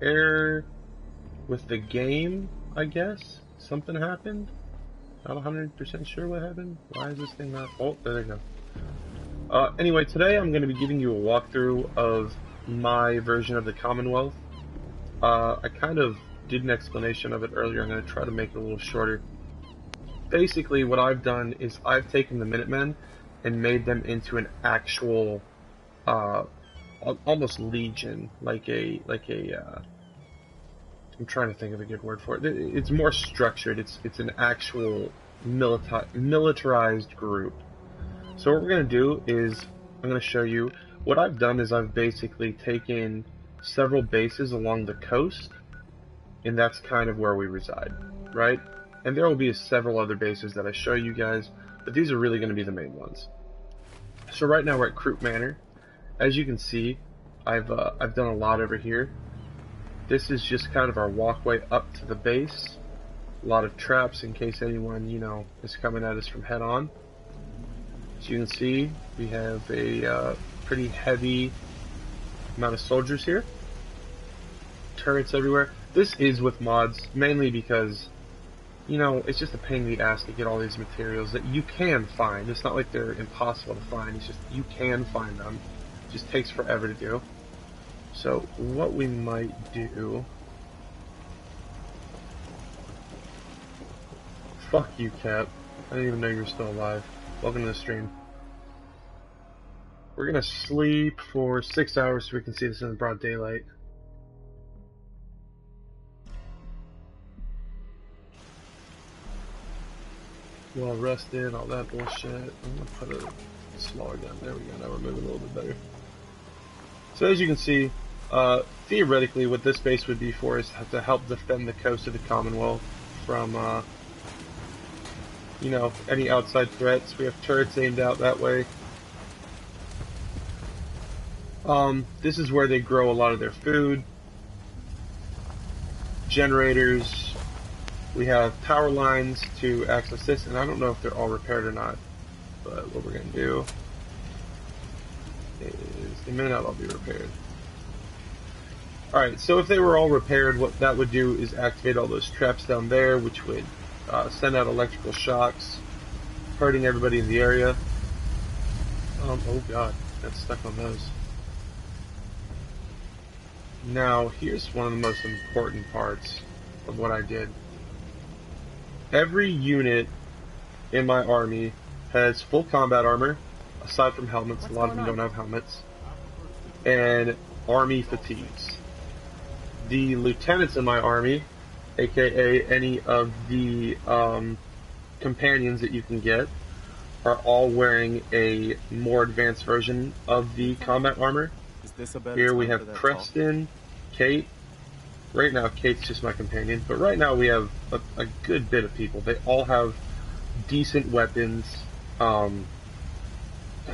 error with the game, I guess. Something happened. Not 100% sure what happened. Why is this thing not... Oh, there they go. Anyway, today I'm going to be giving you a walkthrough of my version of the Commonwealth. I kind of did an explanation of it earlier. I'm going to try to make it a little shorter. Basically, what I've done is I've taken the Minutemen and made them into an actual, almost legion, I'm trying to think of a good word for it. It's more structured. It's an actual militarized group. So what we're going to do is I'm going to show you what I've done is I've basically taken several bases along the coast, and that's kind of where we reside, right? And there will be several other bases that I show you guys, but these are really going to be the main ones. So right now we're at Kroot Manor. As you can see, I've done a lot over here. This is just kind of our walkway up to the base. A lot of traps in case anyone, is coming at us from head on. As you can see, we have a pretty heavy amount of soldiers here. Turrets everywhere. This is with mods, mainly because, it's just a pain in the ass to get all these materials that you can find. It's not like they're impossible to find, it's just you can find them. It just takes forever to do. So, what we might do... Fuck you, Cap. I didn't even know you were still alive. Welcome to the stream. We're gonna sleep for 6 hours so we can see this in the broad daylight. Well rested, all that bullshit. I'm gonna put a smaller gun. There we go. Now we're moving a little bit better. So as you can see, theoretically what this base would be for is to help defend the coast of the Commonwealth from, any outside threats. We have turrets aimed out that way. This is where they grow a lot of their food. Generators. We have power lines to access this, and I don't know if they're all repaired or not. But what we're going to do is they may not all be repaired. Alright, so if they were all repaired, what that would do is activate all those traps down there, which would send out electrical shocks, hurting everybody in the area. Oh god, got stuck on those. Now, here's one of the most important parts of what I did. Every unit in my army has full combat armor, aside from helmets. A lot of them don't have helmets. And army fatigues. The lieutenants in my army, aka any of the companions that you can get, are all wearing a more advanced version of the combat armor. Here we have Preston, Kate. Right now, Kate's just my companion, but right now we have a good bit of people. They all have decent weapons. I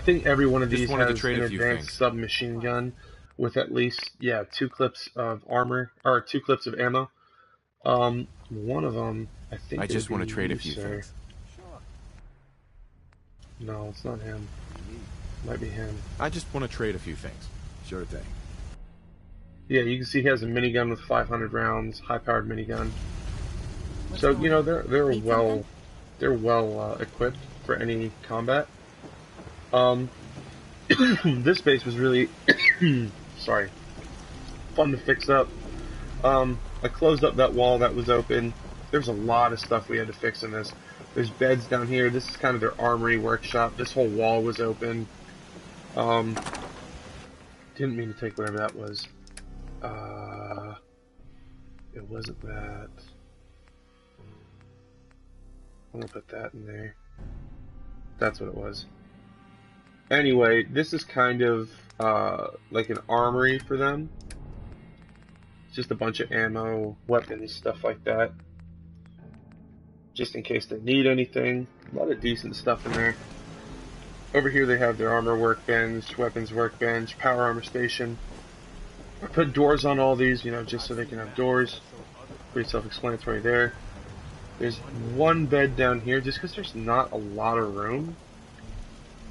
think every one of these has an advanced submachine gun with at least, 2 clips of armor, or 2 clips of ammo. One of them, I think I just want to trade a few things. No, it's not him. Might be him. I just want to trade a few things. Sure thing. Yeah, you can see he has a minigun with 500 rounds, high-powered minigun. So they're well equipped for any combat. This base was really sorry, fun to fix up. I closed up that wall that was open. There's a lot of stuff we had to fix in this. There's beds down here. This is kind of their armory workshop. This whole wall was open. Didn't mean to take whatever that was. It wasn't that. I'm gonna put that in there. That's what it was. Anyway, this is kind of like an armory for them. It's just a bunch of ammo, weapons, stuff like that. Just in case they need anything. A lot of decent stuff in there. Over here they have their armor workbench, weapons workbench, power armor station. I put doors on all these, just so they can have doors. Pretty self-explanatory there. There's one bed down here, just because there's not a lot of room.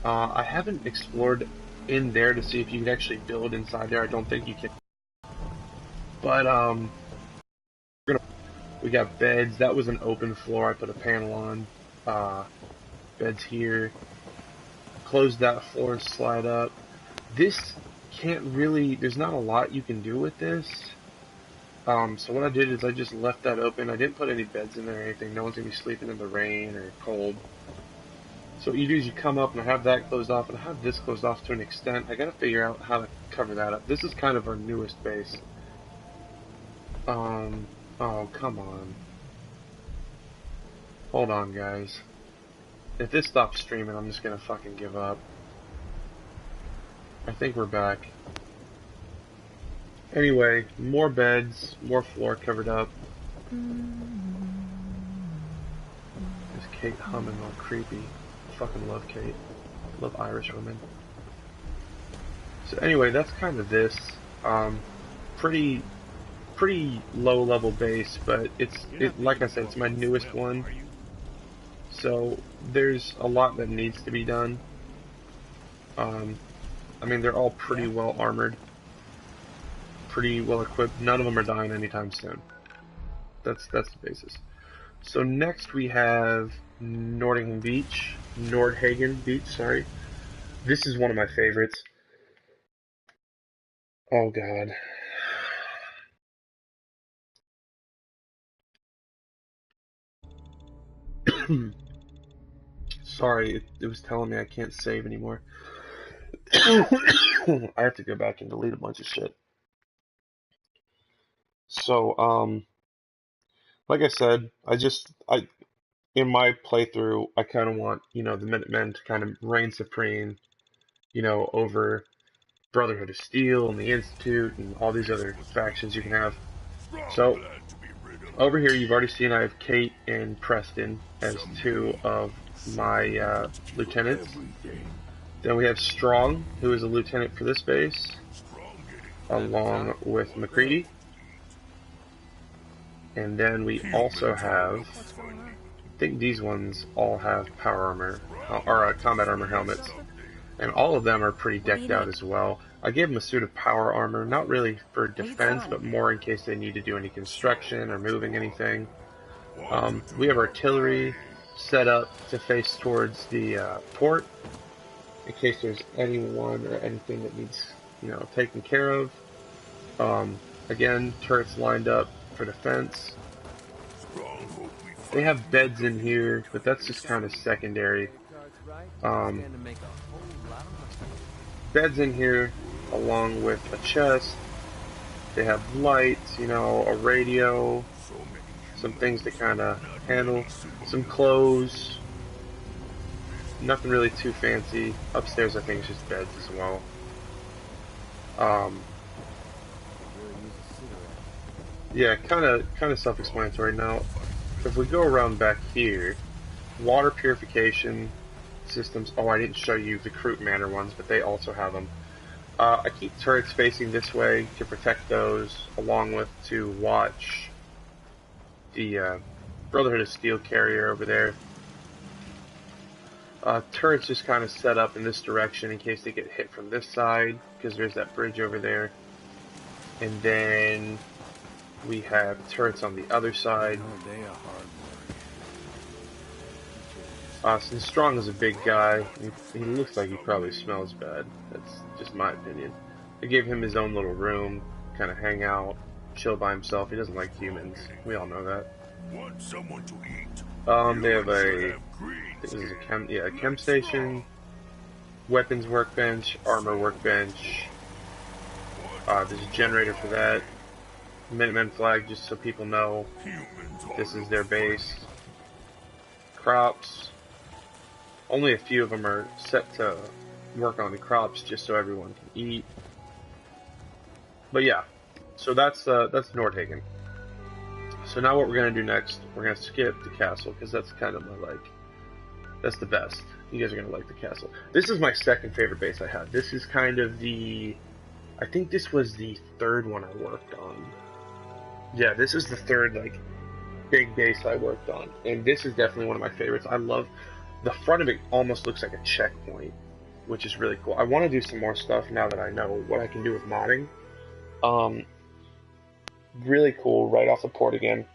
I haven't explored in there to see if you can actually build inside there. I don't think you can. But we got beds. That was an open floor. I put a panel on. Beds here. Close that floor and slide up. This can't really. There's not a lot you can do with this. So what I did is I just left that open. I didn't put any beds in there or anything. No one's gonna be sleeping in the rain or cold. So what you do is you come up and I have that closed off and I have this closed off to an extent. I gotta figure out how to cover that up. This is kind of our newest base. Oh, come on. Hold on, guys. If this stops streaming, I'm just gonna fucking give up. I think we're back. Anyway, more beds, more floor covered up. There's Kate humming all creepy. Fucking love Kate. Love Irish women. So anyway, that's kind of this. Pretty low level base, but like I said, it's my newest one. So there's a lot that needs to be done. I mean, they're all pretty well armored, pretty well equipped. None of them are dying anytime soon. That's the basis. So next we have Nordhagen Beach. Sorry. This is one of my favorites. Oh god. Sorry, it was telling me I can't save anymore. I have to go back and delete a bunch of shit. So, like I said, in my playthrough, I kind of want, the Minutemen to kind of reign supreme, over Brotherhood of Steel and the Institute and all these other factions you can have. So, over here, you've already seen I have Kate and Preston as two of my lieutenants. Then we have Strong, who is a lieutenant for this base, along with MacCready. And then we also have, I think these ones all have power armor, or combat armor helmets. And all of them are pretty decked out as well. I gave them a suit of power armor, not really for defense, but more in case they need to do any construction or moving anything. We have artillery set up to face towards the port, in case there's anyone or anything that needs, taken care of. Again, turrets lined up for defense. They have beds in here, but that's just kind of secondary. Beds in here, along with a chest. They have lights, a radio, some things to kind of handle, some clothes. Nothing really too fancy. Upstairs, I think it's just beds as well. Yeah, kind of self-explanatory. Now, if we go around back here, water purification systems. Oh, I didn't show you the Kroot Manor ones, but they also have them. I keep turrets facing this way to protect those, along with to watch the Brotherhood of Steel carrier over there. Turrets just kind of set up in this direction in case they get hit from this side, because there's that bridge over there. And then we have turrets on the other side. Since Strong is a big guy, he looks like he probably smells bad. That's just my opinion. I gave him his own little room, kind of hang out, chill by himself. He doesn't like humans. We all know that. Want someone to eat? They have this is a chem station, weapons workbench, armor workbench. There's a generator for that. Minutemen flag, just so people know this is their base. Crops. Only a few of them are set to work on the crops, just so everyone can eat. But yeah, so that's Nordhagen. So now what we're gonna do next? We're gonna skip the castle because that's kind of my that's the best. You guys are gonna like the castle. This is my second favorite base I had. This is kind of I think this was the third one I worked on. Yeah, this is the third big base I worked on, and this is definitely one of my favorites. I love the front of it. Almost looks like a checkpoint, which is really cool. I want to do some more stuff now that I know what I can do with modding. really cool right off the port again.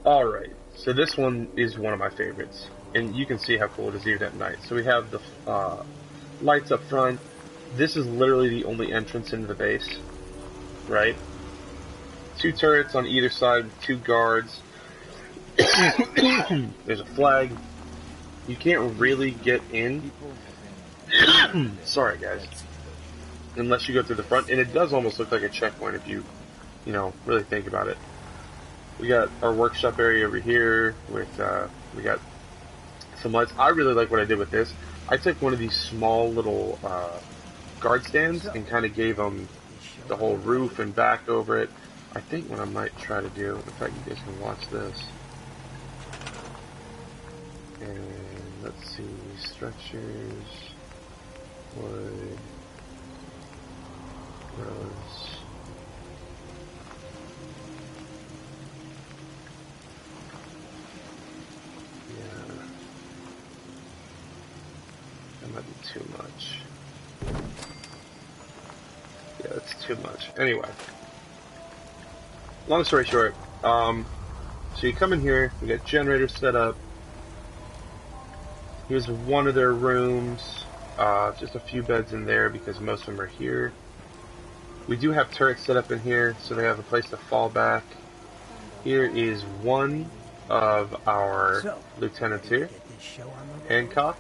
Alright, so this one is one of my favorites, and you can see how cool it is even at night. So we have the lights up front. This is literally the only entrance into the base, right? 2 turrets on either side with 2 guards. There's a flag. You can't really get in. Sorry, guys. Unless you go through the front, and it does almost look like a checkpoint if you really think about it. We got our workshop area over here with, we got some lights. I really like what I did with this. I took one of these small little guard stands and kind of gave them the whole roof and back over it. I think what I might try to do, in fact, you guys can watch this. And let's see, structures, wood, rose. That might be too much. Yeah, that's too much. Anyway, long story short, so you come in here, we got generators set up. Here's one of their rooms, just a few beds in there because most of them are here. We do have turrets set up in here, so they have a place to fall back. Here is one of our lieutenants here, Hancock.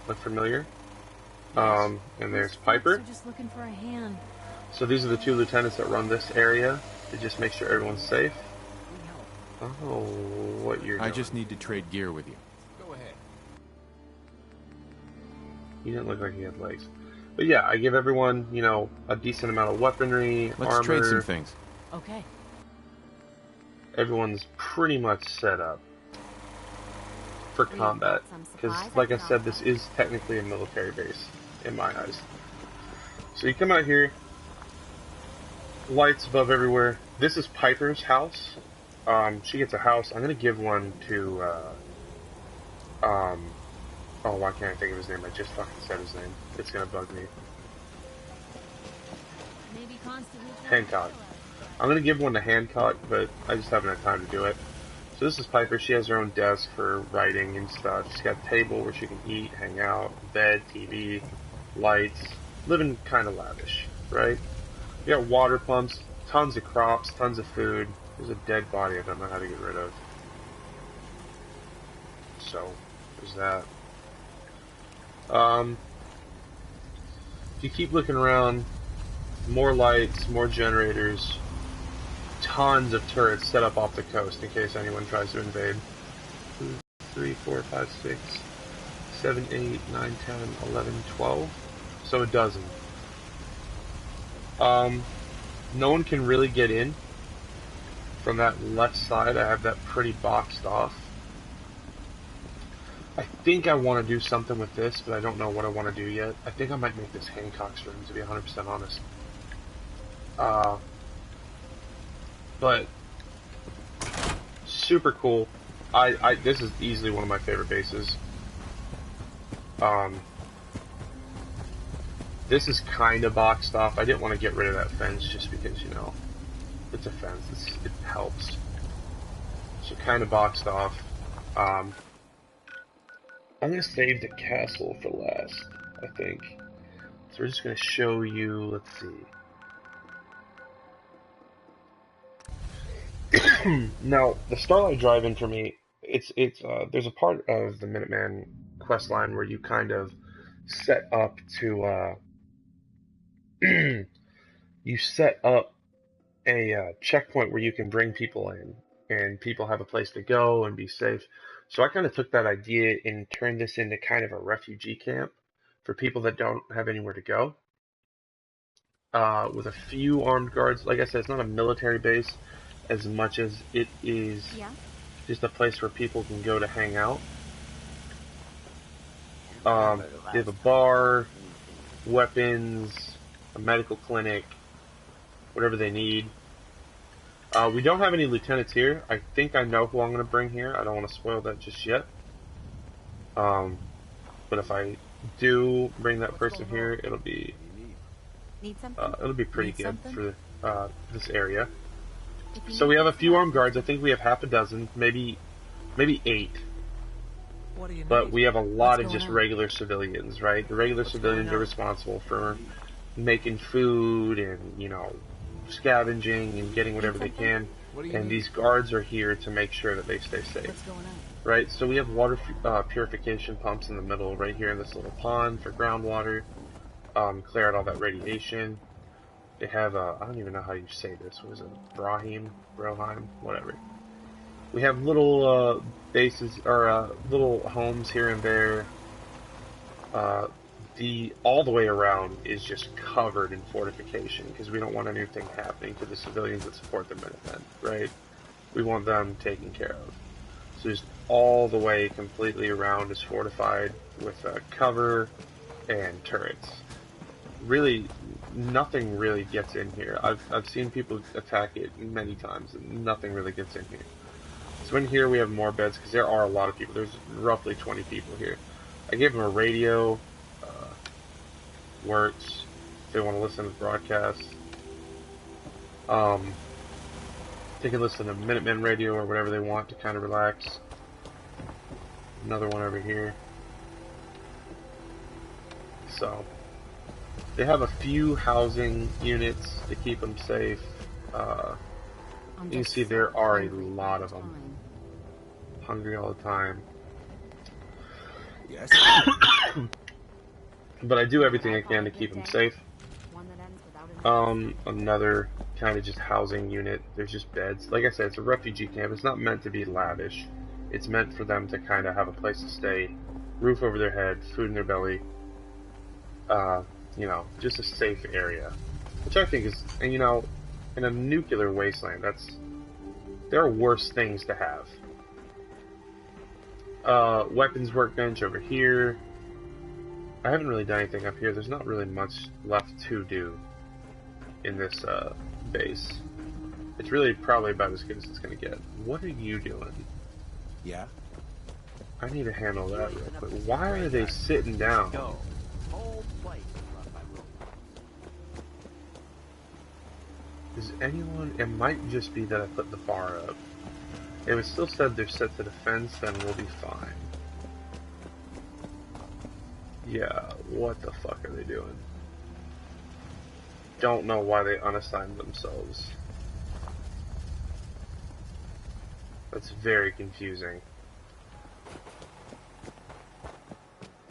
Look familiar. And there's Piper. Just looking for a hand. So these are the 2 lieutenants that run this area to just make sure everyone's safe. Oh, what you're doing. I just need to trade gear with you. Go ahead. He didn't look like he had legs. But yeah, I give everyone, a decent amount of weaponry, Let's armor. trade some things. Okay. Everyone's pretty much set up for combat. Because, like I said, this is technically a military base, in my eyes. So you come out here, lights above everywhere. This is Piper's house. She gets a house. I'm going to give one to, oh, why can't I think of his name? I just fucking said his name. It's going to bug me. Maybe Hancock. I'm going to give one to Hancock, but I just haven't had time to do it. So this is Piper. She has her own desk for writing and stuff. She's got a table where she can eat, hang out, bed, TV, lights. Living kind of lavish, right? We got water pumps, tons of crops, tons of food. There's a dead body I don't know how to get rid of. So, there's that. If you keep looking around, more lights, more generators, tons of turrets set up off the coast in case anyone tries to invade. 2, 3, 4, 5, 6, 7, 8, 9, 10, 11, 12. So a dozen. No one can really get in from that left side. I have that pretty boxed off. I think I want to do something with this, but I don't know what I want to do yet. I think I might make this Hancock's room, to be 100% honest. But super cool. This is easily one of my favorite bases. This is kind of boxed off. I didn't want to get rid of that fence just because, it's a fence. It helps. So kind of boxed off. I'm going to save the castle for last, I think. So we're just going to show you, let's see. Now, the Starlight Drive-In for me, there's a part of the Minuteman quest line where you kind of set up to, you set up a checkpoint where you can bring people in, and people have a place to go and be safe. So I kind of took that idea and turned this into kind of a refugee camp for people that don't have anywhere to go. With a few armed guards. Like I said, it's not a military base as much as it is just a place where people can go to hang out. They have a bar, weapons, a medical clinic, whatever they need. We don't have any lieutenants here. I think I know who I'm going to bring here. I don't want to spoil that just yet. But if I do bring that person here, it'll be Need something? pretty Need good something? for this area. If you So need we have a this, few I'll armed guards. I think we have half a dozen, maybe 8. What do you But need? we have a lot of going just on? regular civilians, right? The regular civilians going are on? responsible for making food and, you know, scavenging and getting whatever they can. What do you And need? these guards are here to make sure that they stay safe, What's going on? right? So we have water purification pumps in the middle right here in this little pond for groundwater. Clear out all that radiation. They have, I don't even know how you say this. What is it? Broheim? Whatever. We have little bases, or little homes here and there. All the way around is just covered in fortification because we don't want anything happening to the civilians that support the Minutemen, right? We want them taken care of. So just all the way completely around is fortified with cover and turrets. Really, nothing really gets in here. I've seen people attack it many times and nothing really gets in here. So in here we have more beds because there are a lot of people. There's roughly 20 people here. I gave them a radio. Works if they want to listen to broadcasts. They can listen to Minutemen radio or whatever they want to kind of relax. Another one over here. So they have a few housing units to keep them safe. I'm You can just see there so are a hungry all lot the of them. time. Hungry all the time. Yes. But I do everything I can to keep them safe. One that ends without an Another kind of just housing unit. There's just beds. Like I said, it's a refugee camp. It's not meant to be lavish. It's meant for them to kind of have a place to stay, roof over their head, food in their belly. You know, just a safe area. Which I think is, and you know, in a nuclear wasteland, there are worse things to have. Weapons workbench over here. I haven't really done anything up here. There's not really much left to do in this base. It's really probably about as good as it's going to get. What are you doing? Yeah. I need to handle that real quick. Why are they sitting down? No. Whole place is run by robots. Is anyone... It might just be that I put the bar up. If it still said they're set to defense, then we'll be fine. Yeah, what the fuck are they doing? Don't know why they unassigned themselves. That's very confusing.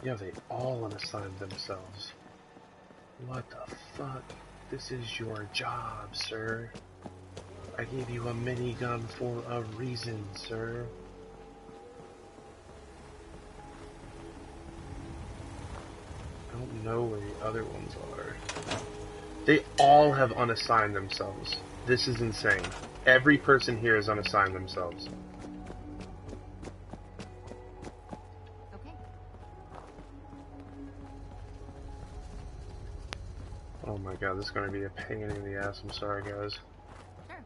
Yeah, they all unassigned themselves. What the fuck? This is your job, sir. I gave you a minigun for a reason, sir. I don't know where the other ones are. They all have unassigned themselves. This is insane. Every person here has unassigned themselves. Okay. Oh my god, this is going to be a pain in the ass. I'm sorry, guys. Sure.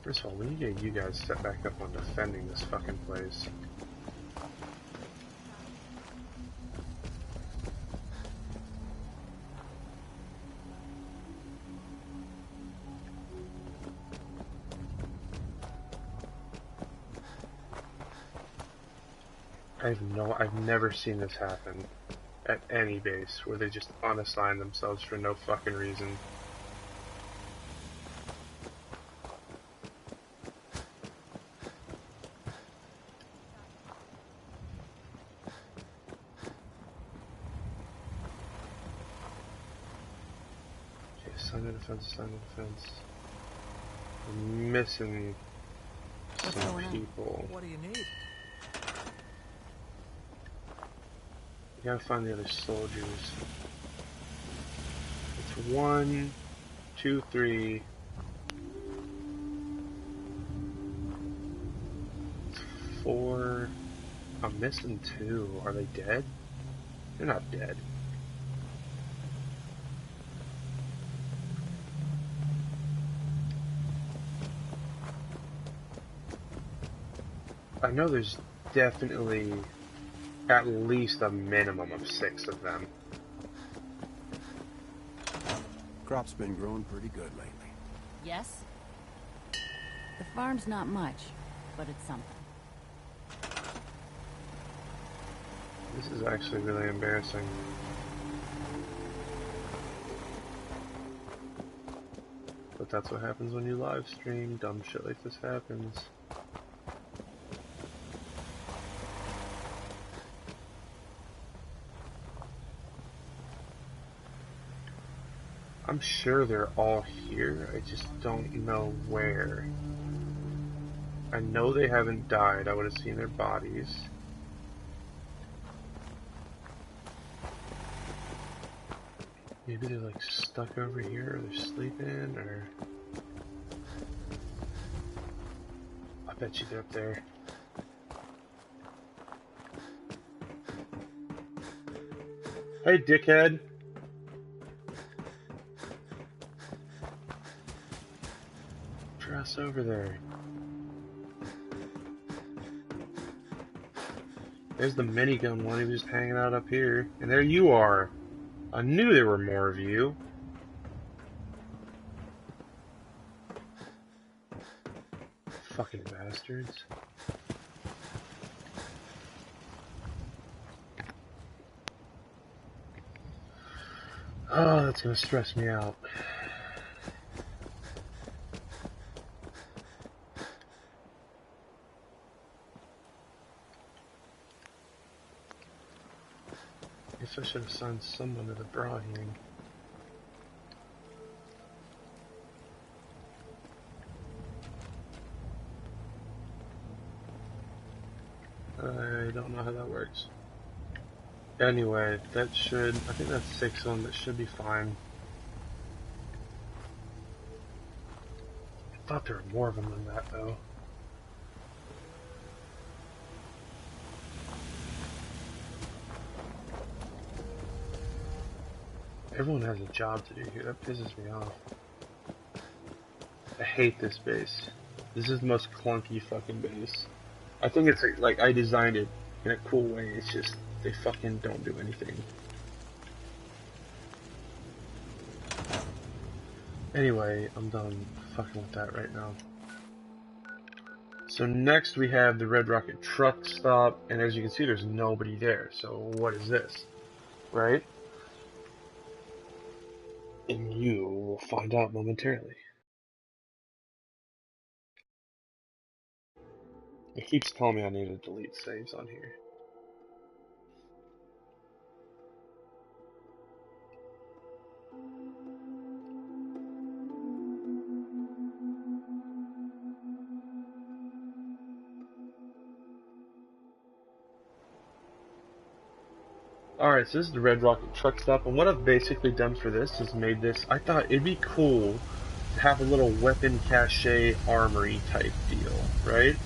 First of all, we need to get you guys set back up on defending this fucking place. I've never seen this happen at any base where they just unassign themselves for no fucking reason. Okay, assign to defense, assign to defense. I'm missing What's some going on? people. What do you need? We gotta find the other soldiers. It's 1, 2, 3. It's 4. I'm missing 2. Are they dead? They're not dead. I know there's definitely at least a minimum of 6 of them. Crop's been growing pretty good lately. Yes? The farm's not much, but it's something. This is actually really embarrassing. But that's what happens when you live stream. Dumb shit like this happens. I'm sure they're all here, I just don't know where. I know they haven't died, I would have seen their bodies. Maybe they're like stuck over here, or they're sleeping, or... I bet you they're up there. Hey, dickhead! Dress over there. There's the minigun one, he was just hanging out up here. And there you are! I knew there were more of you. Fucking bastards. Oh, that's gonna stress me out. Guess I should have signed someone to the bra hearing. I don't know how that works. Anyway, that should, I think that's 6 on, that should be fine. I thought there were more of them than that though. Everyone has a job to do here, that pisses me off. I hate this base. This is the most clunky fucking base. I think it's like I designed it in a cool way, it's just they fucking don't do anything. Anyway, I'm done fucking with that right now. So next we have the Red Rocket truck stop, and as you can see there's nobody there, so what is this? Right? And you will find out momentarily. It keeps telling me I need to delete saves on here. Alright, so this is the Red Rocket truck stop, and what I've basically done for this is made this, I thought it'd be cool to have a little weapon cache armory type deal, right?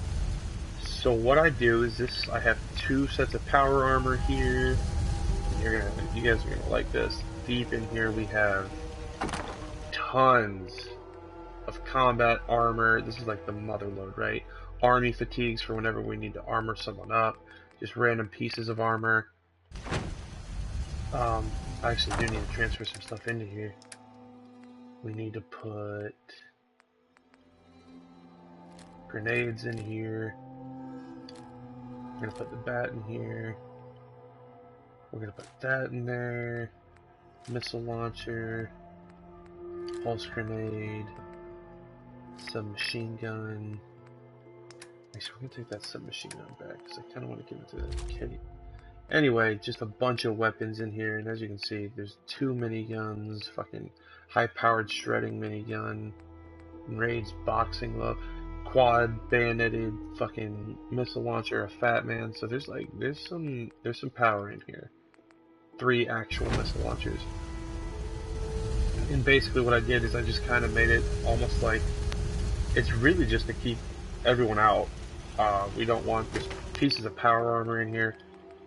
So what I do is this, I have 2 sets of power armor here. You guys are gonna like this. Deep in here we have tons of combat armor. This is like the mother load, right? Army fatigues for whenever we need to armor someone up. Just random pieces of armor. I actually do need to transfer some stuff into here. We need to put grenades in here. We're gonna put the bat in here. We're gonna put that in there. Missile launcher. Pulse grenade. Submachine gun. Actually, we're gonna take that submachine gun back because I kind of want to give it to Kitty. Anyway, just a bunch of weapons in here, and as you can see, there's 2 miniguns, fucking high-powered shredding minigun, Raid's boxing glove, quad bayoneted fucking missile launcher, a fat man. So there's some power in here. 3 actual missile launchers. And basically what I did is I just kind of made it almost like it's really just to keep everyone out. We don't want just pieces of power armor in here.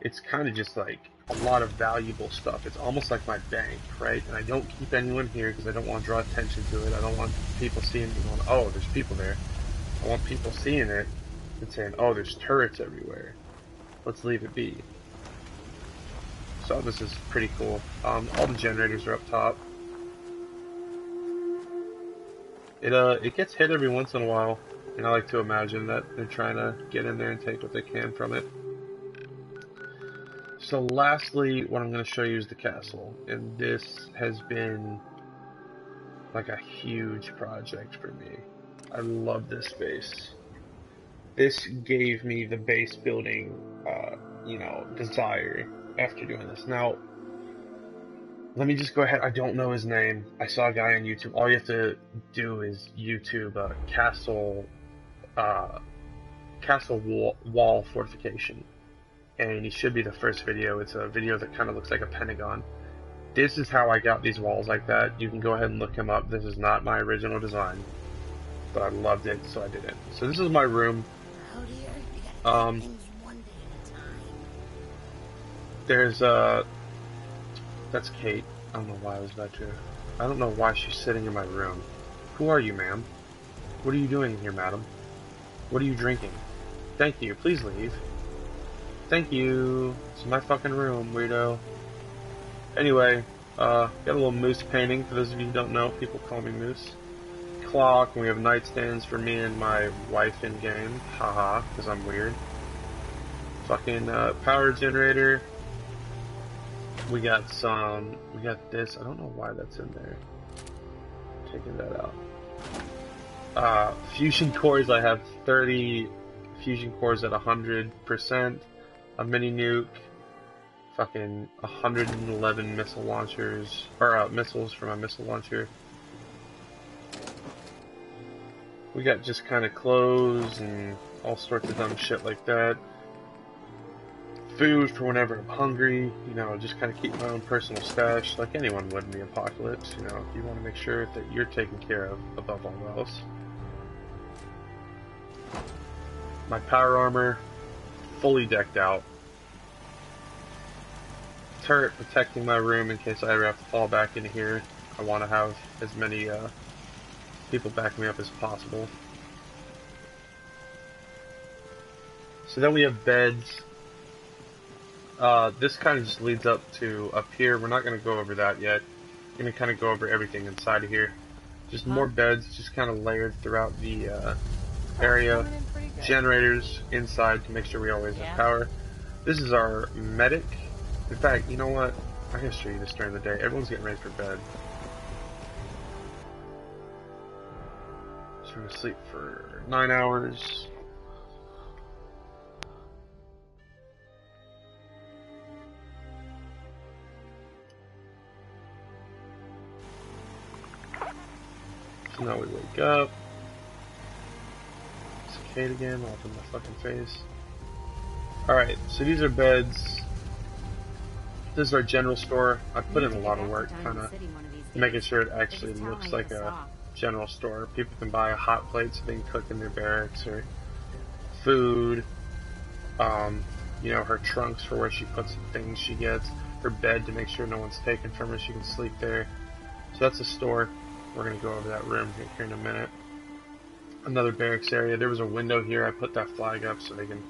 It's kind of just like a lot of valuable stuff. It's almost like my bank, right? And I don't keep anyone here because I don't want to draw attention to it. I don't want people seeing me going, oh, there's people there. I want people seeing it and saying, oh, there's turrets everywhere. let's leave it be. So this is pretty cool. All the generators are up top. It gets hit every once in a while, and I like to imagine that they're trying to get in there and take what they can from it. So lastly, what I'm going to show you is the castle, and this has been like a huge project for me. I love this space. This gave me the base building, you know, desire after doing this. Now, let me just go ahead. I don't know his name. I saw a guy on YouTube. All you have to do is YouTube castle wall fortification, and he should be the first video. It's a video that kind of looks like a pentagon. This is how I got these walls like that. You can go ahead and look him up. This is not my original design, but I loved it, so I did it. So this is my room. Oh dear, you gotta take things one day at a time. There's that's Kate. I don't know why I was about to. I don't know why she's sitting in my room. Who are you, ma'am? What are you doing here, madam? What are you drinking? Thank you. Please leave. Thank you. It's my fucking room, weirdo. Anyway, got a little moose painting. For those of you who don't know, people call me Moose. Clock, and we have nightstands for me and my wife in game. Haha, because I'm weird. Fucking power generator. We got this. I don't know why that's in there. Taking that out. Fusion cores. I have 30 fusion cores at 100%. A mini nuke. Fucking 111 missile launchers, or missiles for my missile launcher. We got just kind of clothes and all sorts of dumb shit like that. Food for whenever I'm hungry, you know, just kind of keep my own personal stash like anyone would in the apocalypse, you know, you want to make sure that you're taken care of above all else. My power armor, fully decked out. Turret protecting my room in case I ever have to fall back into here. I want to have as many people back me up as possible. So then we have beds. This kind of just leads up to up here. We're not going to go over that yet. We're going to kind of go over everything inside of here. Just more beds, just kind of layered throughout the area. Generators inside to make sure we always have power. This is our medic. In fact, you know what? I'm going to show you this during the day. Everyone's getting ready for bed. So we're going to sleep for 9 hours. So now we wake up. It's Kate again, all up in my fucking face. Alright, so these are beds. This is our general store. I put in a lot of work, kind of making sure it actually looks like a general store. People can buy a hot plate so they can cook in their barracks, or food. You know, her trunks for where she puts the things she gets. Her bed to make sure no one's taken from her. She can sleep there. So that's a store. We're going to go over that room here in a minute. Another barracks area. There was a window here. I put that flag up so they can,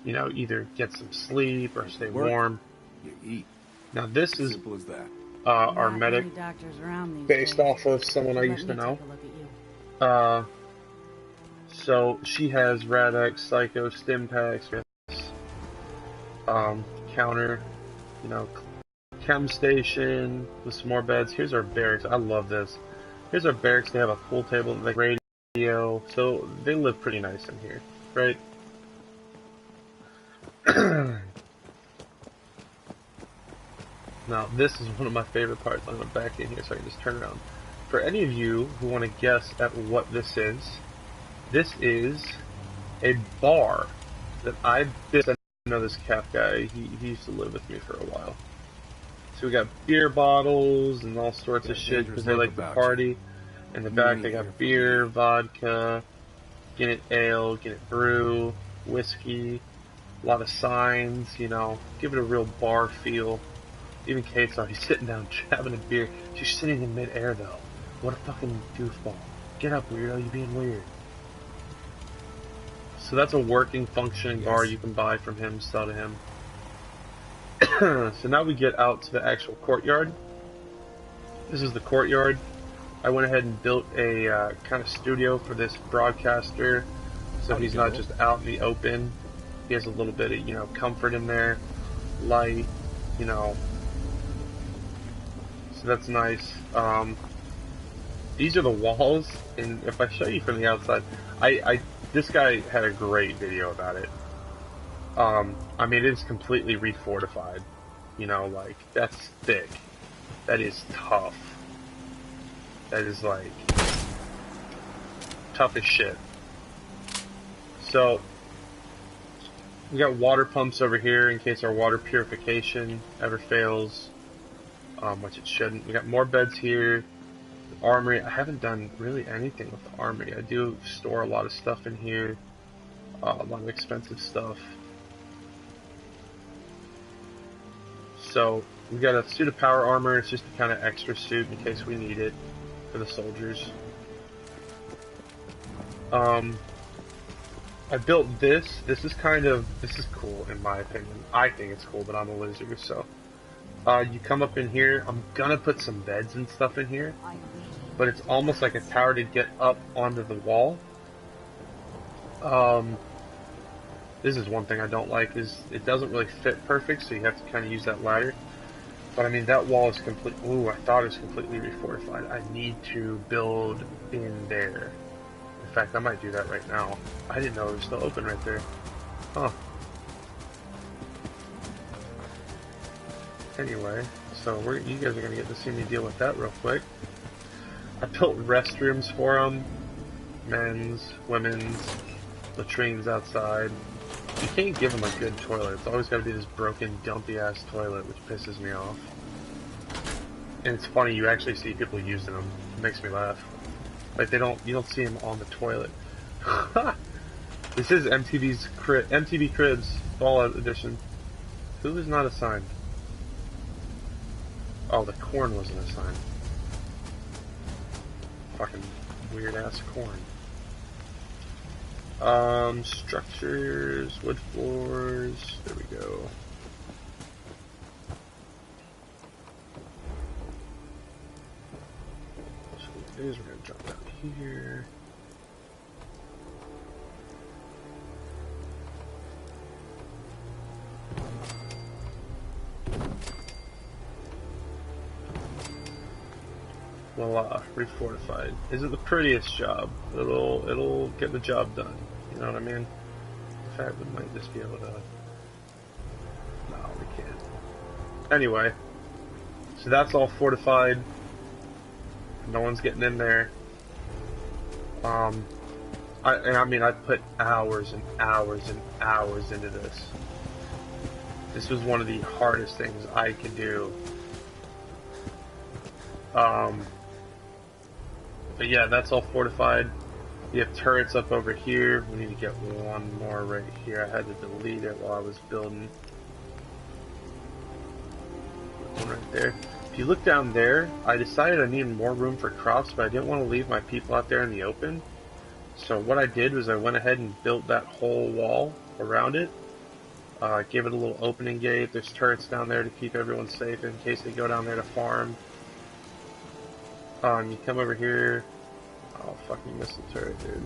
you know, either get some sleep or stay warm. You eat. Now this is Simple as that. our medic, based off of someone I used to know. So she has Rad-X, Psycho, Stim Packs, counter, you know, chem station with some more beds. Here's our barracks. I love this. Here's our barracks. They have a pool table, like radio, so they live pretty nice in here, right? Now, this is one of my favorite parts. I'm going to back in here so I can just turn around. For any of you who want to guess at what this is a bar that I know this Cap guy. He used to live with me for a while. So we got beer bottles and all sorts of shit because they like to party. In the back they got beer, vodka, Guinness Ale, Guinness Brew, whiskey, a lot of signs, you know, give it a real bar feel. Even Kate's already sitting down having a beer. She's sitting in midair though. What a fucking goofball. Get up, weirdo, you're being weird. So that's a working, functioning bar you can buy from him, sell to him. So now we get out to the actual courtyard. This is the courtyard. I went ahead and built a kind of studio for this broadcaster, so he's not just out in the open. He has a little bit of, you know, comfort in there, light, you know. So that's nice. These are the walls, and if I show you from the outside, this guy had a great video about it. I mean, it is completely refortified. You know, like, that's thick. That is tough. That is, like, tough as shit. So, we got water pumps over here in case our water purification ever fails. Which it shouldn't. We got more beds here. The armory. I haven't done really anything with the armory. I do store a lot of stuff in here. A lot of expensive stuff. So, we got a suit of power armor. It's just a kind of extra suit in case we need it for the soldiers. I built this. This is cool in my opinion. I think it's cool, but I'm a loser, so. You come up in here. I'm gonna put some beds and stuff in here, but it's almost like a tower to get up onto the wall. This is one thing I don't like, is it doesn't really fit perfect, so you have to kind of use that ladder. But I mean, that wall is complete. Ooh, I thought it was completely refortified. I need to build in there. In fact, I might do that right now. I didn't know it was still open right there. Huh. Anyway, so you guys are gonna get to see me deal with that real quick. I built restrooms for them, men's, women's, latrines outside. You can't give them a good toilet. It's always got to be this broken, dumpy-ass toilet, which pisses me off. And it's funny, you actually see people using them. It makes me laugh. Like, you don't see them on the toilet. This is MTV Cribs Fallout Edition. Who is not assigned? Oh, the corn wasn't assigned. Fucking weird-ass corn. Structures, wood floors, there we go. So what we're gonna drop down here. Voila, refortified. Is it the prettiest job? It'll get the job done. You know what I mean? In fact, we might just be able to. No, we can't. Anyway, so that's all fortified. No one's getting in there. I put hours and hours and hours into this. This was one of the hardest things I could do. But yeah, that's all fortified. You have turrets up over here. We need to get one more right here. I had to delete it while I was building. One right there. If you look down there, I decided I needed more room for crops, but I didn't want to leave my people out there in the open. So what I did was I went ahead and built that whole wall around it. Gave it a little opening gate. There's turrets down there to keep everyone safe in case they go down there to farm. You come over here. Oh, fucking missile turret, dude.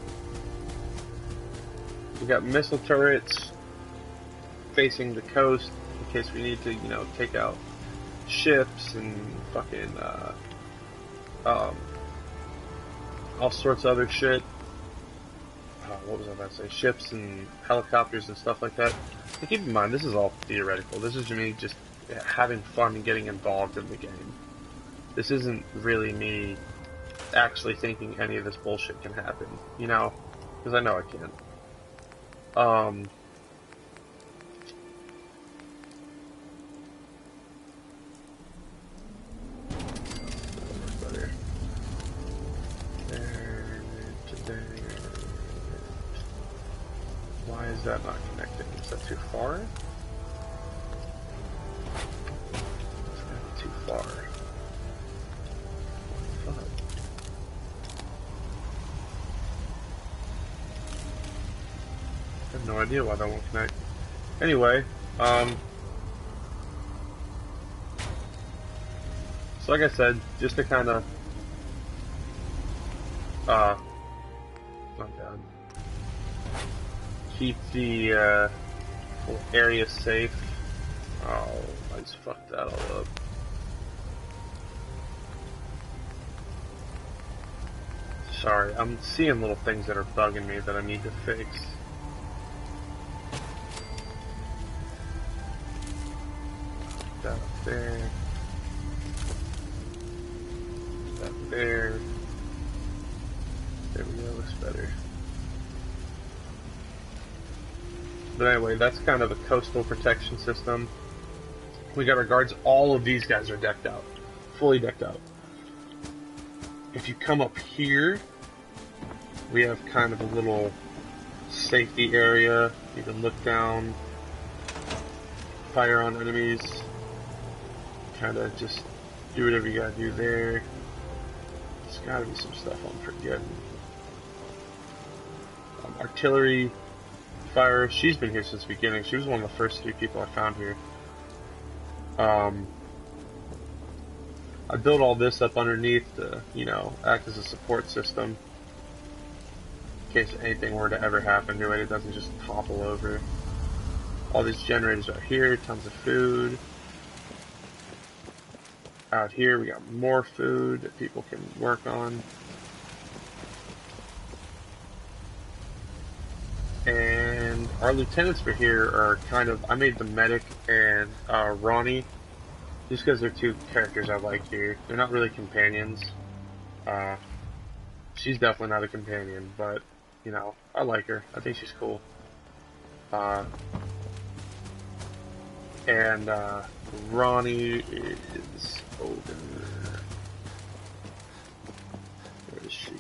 We got missile turrets facing the coast in case we need to, you know, take out ships and fucking, all sorts of other shit. What was I about to say? Ships and helicopters and stuff like that. And keep in mind, this is all theoretical. This is me just having fun and getting involved in the game. This isn't really me actually thinking any of this bullshit can happen, you know? Because I know I can't. Why is that not connecting? Is that too far? It's too far. no idea why that won't connect. Anyway, so like I said, just to kind of, oh god, keep the whole area safe. Oh, I just fucked that all up. Sorry, I'm seeing little things that are bugging me that I need to fix. That up there. That there. There we go, looks better. But anyway, that's kind of a coastal protection system. We got our guards. All of these guys are decked out. Fully decked out. If you come up here, we have kind of a little safety area. You can look down, fire on enemies, kind of just do whatever you gotta do there. There's gotta be some stuff I'm forgetting. Artillery, fire, she's been here since the beginning. She was one of the first 3 people I found here. I built all this up underneath to, you know, act as a support system. In case anything were to ever happen to it, it doesn't just topple over. All these generators out here, tons of food. Out here we got more food that people can work on. And our lieutenants for here are kind of, I made the medic and Ronnie, just because they're 2 characters I like here. They're not really companions. She's definitely not a companion, but, you know, I like her. I think she's cool. And Ronnie is over. Where is she?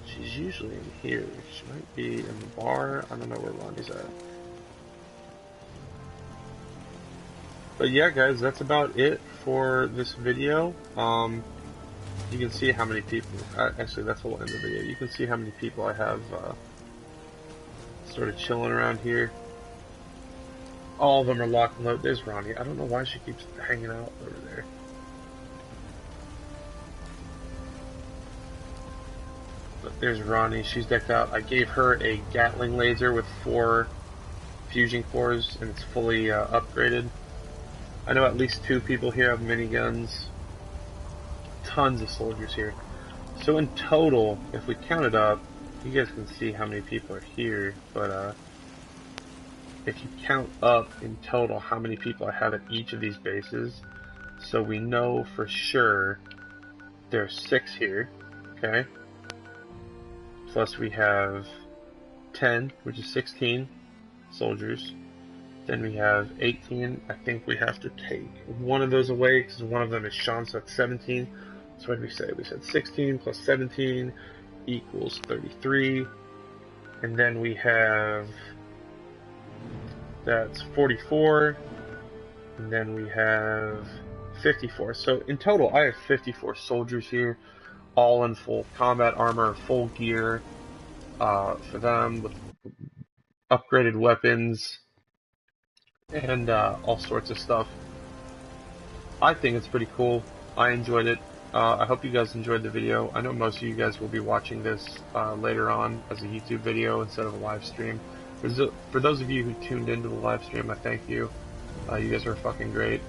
She's usually in here. She might be in the bar. I don't know where Ronnie's at. But yeah, guys, that's about it for this video. You can see how many people, actually that's the end of the video. You can see how many people I have sort of chilling around here. All of them are locked and loaded. There's Ronnie. I don't know why she keeps hanging out over there. But there's Ronnie. She's decked out. I gave her a Gatling laser with 4 fusion cores, and it's fully upgraded. I know at least 2 people here have miniguns. Tons of soldiers here. So in total, if we count it up, you guys can see how many people are here, but if you count up in total how many people I have at each of these bases, so we know for sure there's 6 here, okay? Plus we have 10, which is 16 soldiers. Then we have 18. I think we have to take one of those away because one of them is Sean, so that's 17. So what did we say? We said 16 plus 17 equals 33. And then we have, that's 44. And then we have 54. So in total, I have 54 soldiers here, all in full combat armor, full gear for them, with upgraded weapons and all sorts of stuff. I think it's pretty cool. I enjoyed it. I hope you guys enjoyed the video. I know most of you guys will be watching this later on as a YouTube video instead of a live stream. For those of you who tuned into the live stream, I thank you. You guys are fucking great.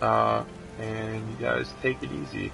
And you guys take it easy.